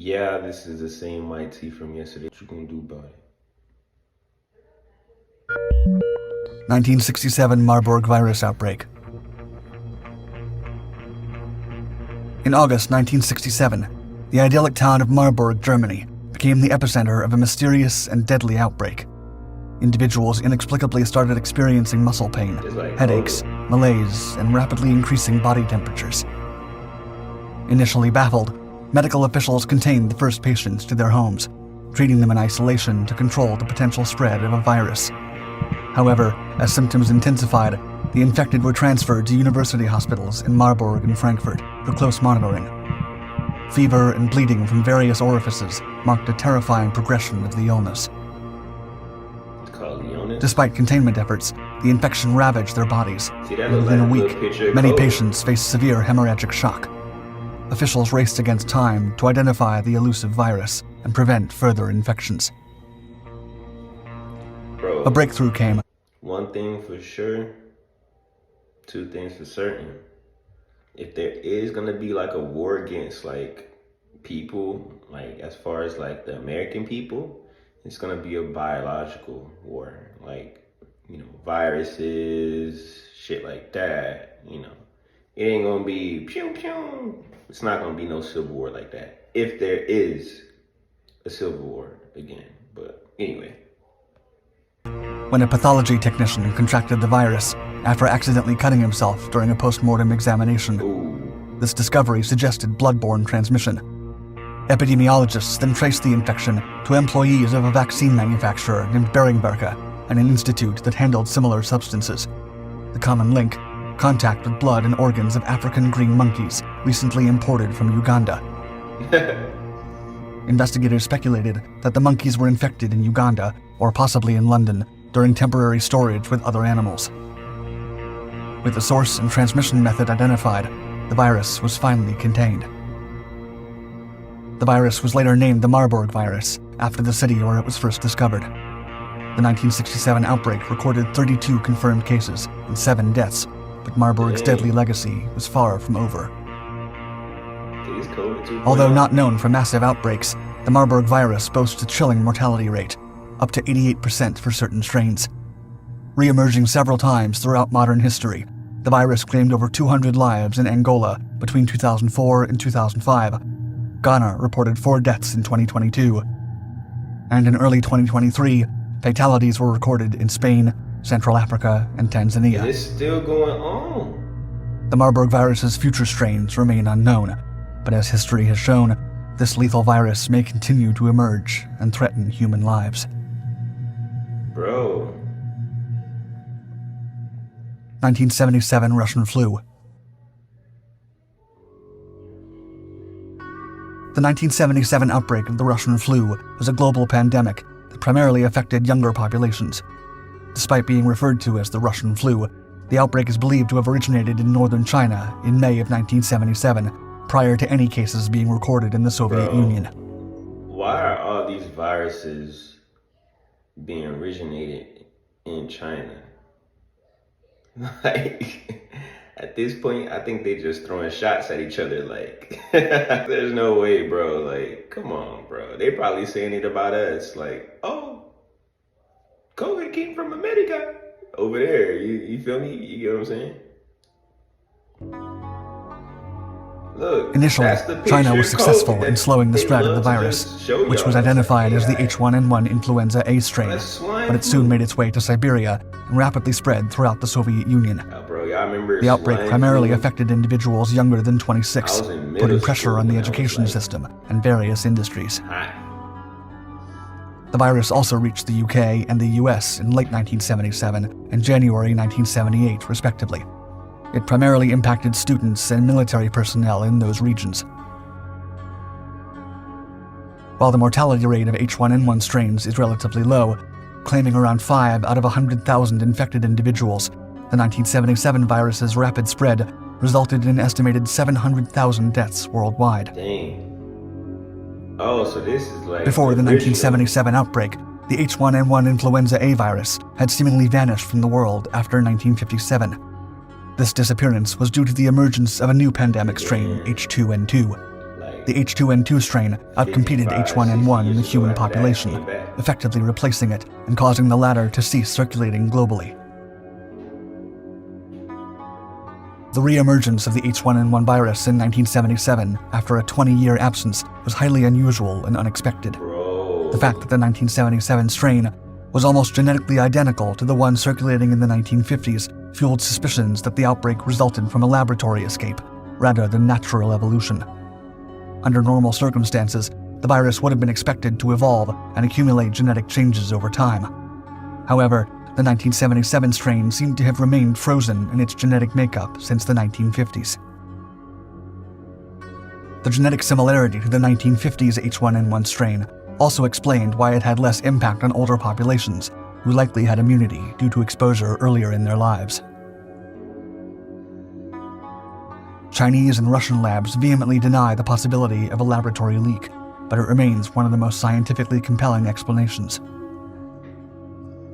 Yeah, this is the same white tea from yesterday. What you gonna do about it? 1967 Marburg virus outbreak. In August 1967, the idyllic town of Marburg, Germany, became the epicenter of a mysterious and deadly outbreak. Individuals inexplicably started experiencing muscle pain, headaches, malaise, and rapidly increasing body temperatures. Initially baffled, medical officials contained the first patients to their homes, treating them in isolation to control the potential spread of a virus. However, as symptoms intensified, the infected were transferred to university hospitals in Marburg and Frankfurt for close monitoring. Fever and bleeding from various orifices marked a terrifying progression of the illness. Despite containment efforts, the infection ravaged their bodies, and within a week, many patients faced severe hemorrhagic shock. Officials raced against time to identify the elusive virus and prevent further infections. Bro, A breakthrough came. One thing for sure, two things for certain. If there is gonna be like a war against like people, like as far as like the American people, it's gonna be a biological war. Like, you know, viruses, shit like that, you know. It ain't gonna be pew pew. It's not gonna be no civil war like that. If there is a civil war again. But anyway. When a pathology technician contracted the virus after accidentally cutting himself during a post-mortem examination. Ooh. This discovery suggested blood-borne transmission. Epidemiologists then traced the infection to employees of a vaccine manufacturer named Behringwerke and an institute that handled similar substances. The common link: contact with blood and organs of African green monkeys recently imported from Uganda. Investigators speculated that the monkeys were infected in Uganda, or possibly in London, during temporary storage with other animals. With the source and transmission method identified, the virus was finally contained. The virus was later named the Marburg virus, after the city where it was first discovered. The 1967 outbreak recorded 32 confirmed cases and 7 deaths, but Marburg's deadly legacy was far from over. Although not known for massive outbreaks, the Marburg virus boasts a chilling mortality rate, up to 88% for certain strains. Re-emerging several times throughout modern history, the virus claimed over 200 lives in Angola between 2004 and 2005. Ghana reported 4 deaths in 2022. And in early 2023, fatalities were recorded in Spain, Central Africa, and Tanzania. It's still going on. The Marburg virus's future strains remain unknown, but as history has shown, this lethal virus may continue to emerge and threaten human lives. Bro. 1977 Russian flu. The 1977 outbreak of the Russian flu was a global pandemic that primarily affected younger populations. Despite being referred to as the Russian flu, the outbreak is believed to have originated in northern China in May of 1977, prior to any cases being recorded in the Soviet Union. Why are all these viruses being originated in China? Like, at this point, I think they just throwing shots at each other. Like, there's no way, bro. Like, come on, bro. They probably saying it about us. Like, oh, COVID came from America over there. You feel me? You get what I'm saying? Look, initially, China was successful in slowing the spread of the virus, which was identified as the H1N1 influenza A strain, but it soon made its way to Siberia and rapidly spread throughout the Soviet Union. The outbreak primarily affected individuals younger than 26, putting pressure on the education system and various industries. The virus also reached the UK and the US in late 1977 and January 1978, respectively. It primarily impacted students and military personnel in those regions. While the mortality rate of H1N1 strains is relatively low, claiming around 5 out of 100,000 infected individuals, the 1977 virus's rapid spread resulted in an estimated 700,000 deaths worldwide. Dang. Oh, so this is like... Before the 1977 outbreak, the H1N1 influenza A virus had seemingly vanished from the world after 1957. This disappearance was due to the emergence of a new pandemic strain, H2N2. The H2N2 strain outcompeted H1N1 in the human population, effectively replacing it and causing the latter to cease circulating globally. The re-emergence of the H1N1 virus in 1977, after a 20-year absence, was highly unusual and unexpected. The fact that the 1977 strain was almost genetically identical to the one circulating in the 1950s fueled suspicions that the outbreak resulted from a laboratory escape, rather than natural evolution. Under normal circumstances, the virus would have been expected to evolve and accumulate genetic changes over time. However, the 1977 strain seemed to have remained frozen in its genetic makeup since the 1950s. The genetic similarity to the 1950s H1N1 strain also explained why it had less impact on older populations, who likely had immunity due to exposure earlier in their lives. Chinese and Russian labs vehemently deny the possibility of a laboratory leak, but it remains one of the most scientifically compelling explanations.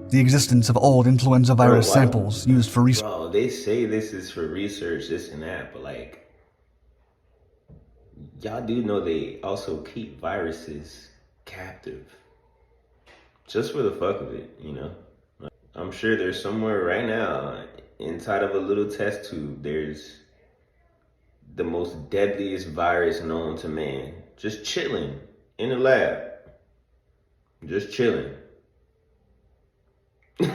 The existence of old influenza virus samples used for research. Bro, they say this is for research, this and that, but like, y'all do know they also keep viruses captive. Just for the fuck of it, you know? I'm sure there's somewhere right now, inside of a little test tube, there's the most deadliest virus known to man. Just chilling in a lab. Just chilling.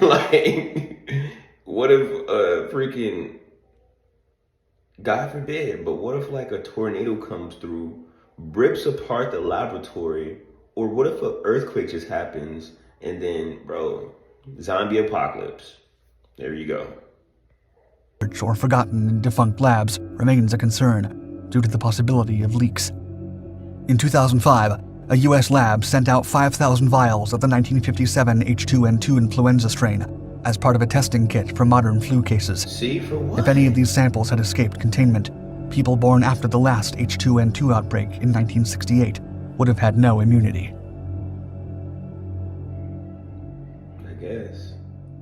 Like, what if freaking, God forbid, but what if like a tornado comes through, rips apart the laboratory, or what if an earthquake just happens and then, bro, zombie apocalypse. There you go. Or forgotten in defunct labs remains a concern due to the possibility of leaks. In 2005, a U.S. lab sent out 5,000 vials of the 1957 H2N2 influenza strain as part of a testing kit for modern flu cases. See, for what? If any of these samples had escaped containment, people born after the last H2N2 outbreak in 1968 would have had no immunity. I guess.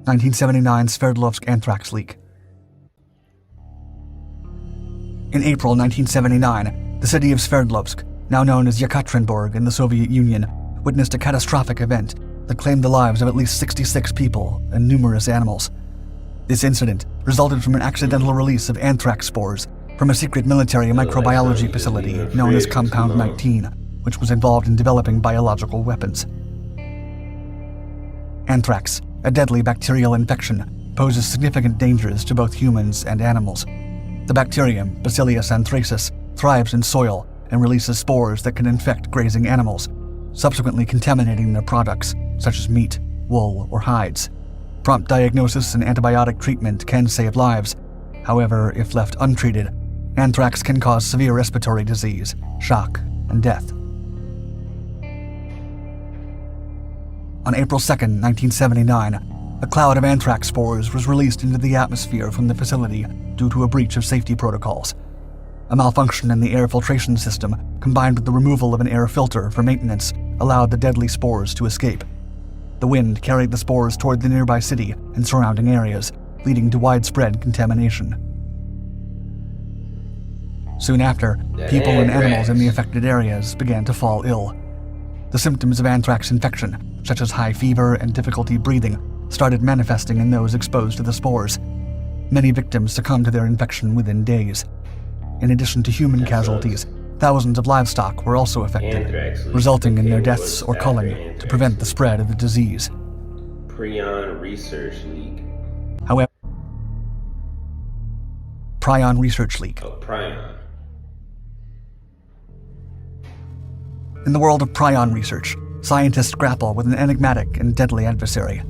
1979 Sverdlovsk anthrax leak. In April 1979, the city of Sverdlovsk, now known as Yekaterinburg in the Soviet Union, witnessed a catastrophic event that claimed the lives of at least 66 people and numerous animals. This incident resulted from an accidental release of anthrax spores from a secret military microbiology facility known as Compound 19, which was involved in developing biological weapons. Anthrax, a deadly bacterial infection, poses significant dangers to both humans and animals. The bacterium, Bacillus anthracis, thrives in soil and releases spores that can infect grazing animals, subsequently contaminating their products, such as meat, wool, or hides. Prompt diagnosis and antibiotic treatment can save lives. However, if left untreated, anthrax can cause severe respiratory disease, shock, and death. On April 2, 1979, a cloud of anthrax spores was released into the atmosphere from the facility due to a breach of safety protocols. A malfunction in the air filtration system, combined with the removal of an air filter for maintenance, allowed the deadly spores to escape. The wind carried the spores toward the nearby city and surrounding areas, leading to widespread contamination. Soon after, people and animals in the affected areas began to fall ill. The symptoms of anthrax infection, such as high fever and difficulty breathing, started manifesting in those exposed to the spores. Many victims succumbed to their infection within days. In addition to human casualties, thousands of livestock were also affected, resulting in their deaths or culling to prevent the spread of the disease. Prion Research Leak. However, Prion Research Leak. Oh, Prion. In the world of prion research, scientists grapple with an enigmatic and deadly adversary.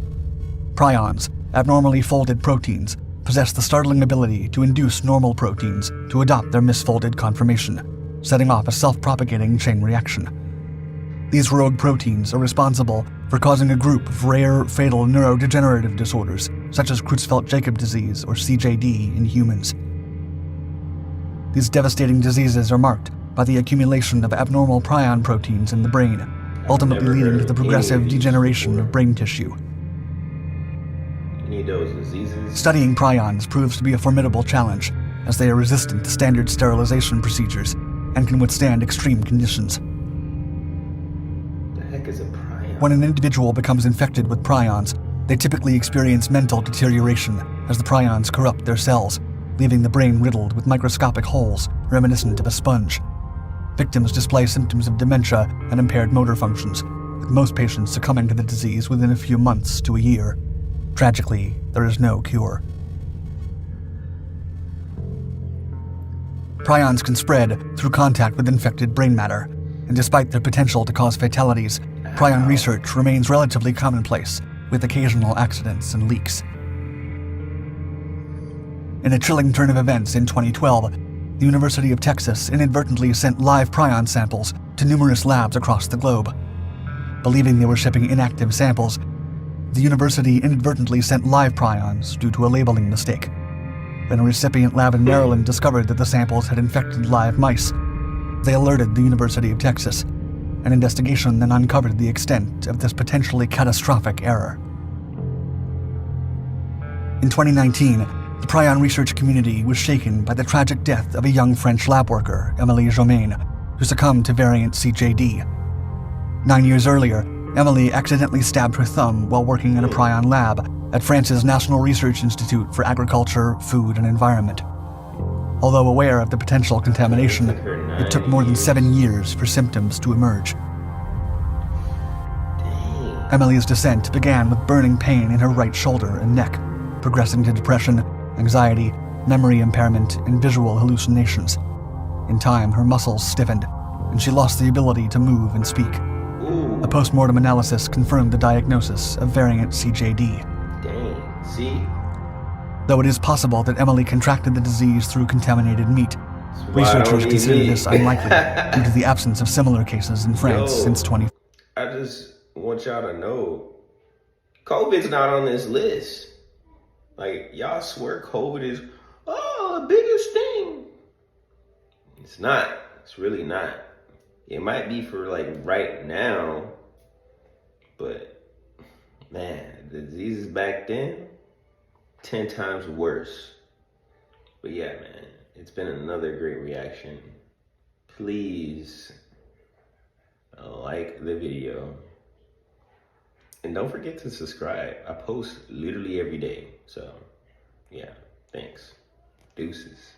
Prions, abnormally folded proteins, possess the startling ability to induce normal proteins to adopt their misfolded conformation, setting off a self-propagating chain reaction. These rogue proteins are responsible for causing a group of rare, fatal neurodegenerative disorders, such as Creutzfeldt-Jakob disease or CJD in humans. These devastating diseases are marked by the accumulation of abnormal prion proteins in the brain, ultimately leading to the progressive degeneration of brain tissue. Any of those diseases? Studying prions proves to be a formidable challenge, as they are resistant to standard sterilization procedures and can withstand extreme conditions. The heck is a prion? When an individual becomes infected with prions, they typically experience mental deterioration as the prions corrupt their cells, leaving the brain riddled with microscopic holes reminiscent of a sponge. Victims display symptoms of dementia and impaired motor functions, with most patients succumbing to the disease within a few months to a year. Tragically, there is no cure. Prions can spread through contact with infected brain matter, and despite their potential to cause fatalities, prion research remains relatively commonplace, with occasional accidents and leaks. In a chilling turn of events in 2012, the University of Texas inadvertently sent live prion samples to numerous labs across the globe. Believing they were shipping inactive samples, the university inadvertently sent live prions due to a labeling mistake. When a recipient lab in Maryland discovered that the samples had infected live mice, they alerted the University of Texas. An investigation then uncovered the extent of this potentially catastrophic error. In 2019, the prion research community was shaken by the tragic death of a young French lab worker, Emily Jomain, who succumbed to variant CJD. 9 years earlier, Emily accidentally stabbed her thumb while working in a prion lab at France's National Research Institute for Agriculture, Food and Environment. Although aware of the potential contamination, it took more than 7 years for symptoms to emerge. Emily's descent began with burning pain in her right shoulder and neck, progressing to depression, anxiety, memory impairment, and visual hallucinations. In time, her muscles stiffened, and she lost the ability to move and speak. A post-mortem analysis confirmed the diagnosis of variant CJD. Dang, see? Though it is possible that Emily contracted the disease through contaminated meat, researchers consider this unlikely due to the absence of similar cases in France since 20. I just want y'all to know, COVID's not on this list. Like, y'all swear COVID is, the biggest thing. It's not. It's really not. It might be for, like, right now, but, man, the diseases back then, 10 times worse. But yeah, man, it's been another great reaction. Please like the video. And don't forget to subscribe. I post literally every day. So, yeah, thanks. Deuces.